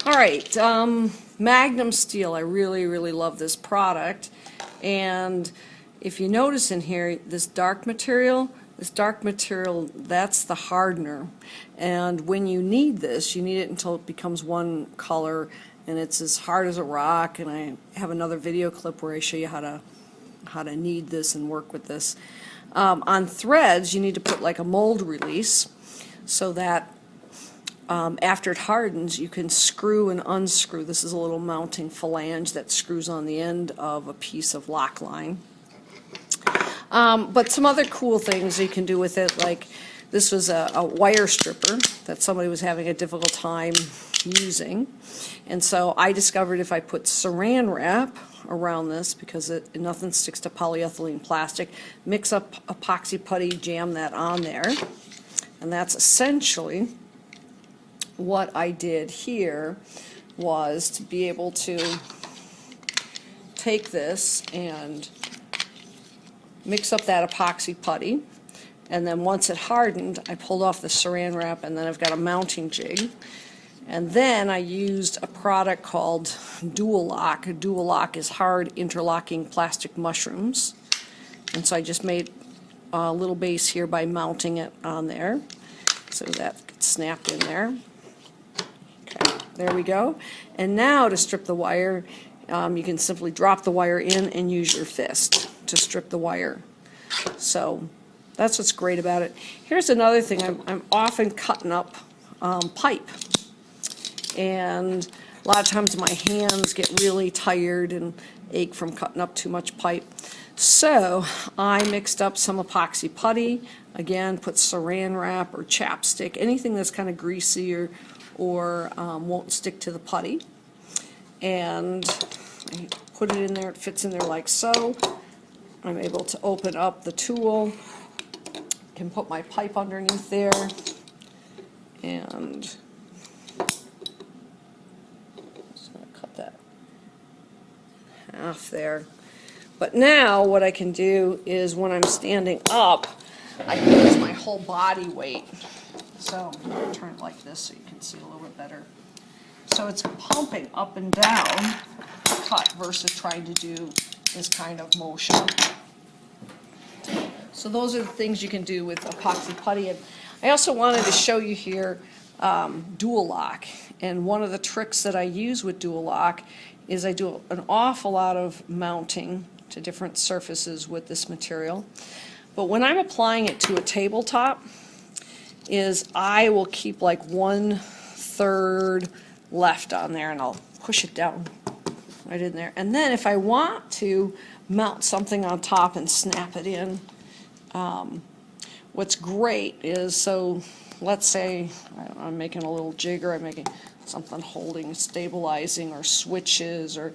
All right, Magnum Steel. I really, really love this product. And if you notice in here, this dark material, that's the hardener. And when you need this, you need it until it becomes one color, and it's as hard as a rock. And I have another video clip where I show you how to knead this and work with this. On threads, you need to put like a mold release so that after it hardens, you can screw and unscrew. This is a little mounting flange that screws on the end of a piece of lock line. But some other cool things you can do with it, like this was a wire stripper that somebody was having a difficult time using. And so I discovered if I put saran wrap around this, because nothing sticks to polyethylene plastic, mix up epoxy putty, jam that on there. And that's essentially what I did here, was to be able to take this and mix up that epoxy putty, and then once it hardened, I pulled off the saran wrap, and then I've got a mounting jig. And then I used a product called Dual Lock. Dual Lock is hard interlocking plastic mushrooms. And so I just made a little base here by mounting it on there, so that gets snapped in there. Okay, there we go. And now to strip the wire, you can simply drop the wire in and use your fist to strip the wire. So that's what's great about it. Here's another thing. I'm often cutting up pipe. And a lot of times my hands get really tired and ache from cutting up too much pipe. So I mixed up some epoxy putty, again, put saran wrap or chapstick, anything that's kind of greasy or won't stick to the putty. And I put it in there, it fits in there like so. I'm able to open up the tool, can put my pipe underneath there, and just going to cut that in half there. But now what I can do is when I'm standing up, I can use my whole body weight. So I'm going to turn it like this so you can see a little bit better. So it's pumping up and down cut versus trying to do this kind of motion. So those are the things you can do with epoxy putty. And I also wanted to show you here Dual Lock. And one of the tricks that I use with Dual Lock is I do an awful lot of mounting to different surfaces with this material. But when I'm applying it to a tabletop, I will keep like 1/3 left on there, and I'll push it down right in there. And then if I want to mount something on top and snap it in, what's great is, so let's say I'm making a little jig, or I'm making something holding, stabilizing, or switches, or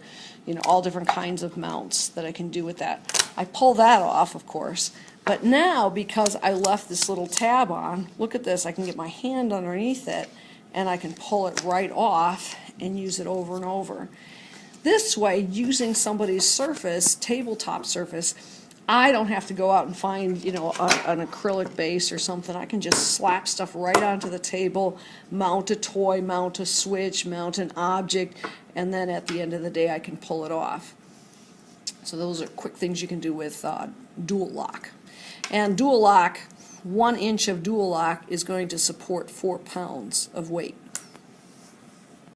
all different kinds of mounts that I can do with that. I pull that off, of course, but now because I left this little tab on, look at this, I can get my hand underneath it and I can pull it right off and use it over and over. This way, using somebody's surface, tabletop surface, I don't have to go out and find, an acrylic base or something. I can just slap stuff right onto the table, mount a toy, mount a switch, mount an object, and then at the end of the day I can pull it off. So those are quick things you can do with Dual Lock. And Dual Lock, 1 inch of Dual Lock is going to support 4 pounds of weight.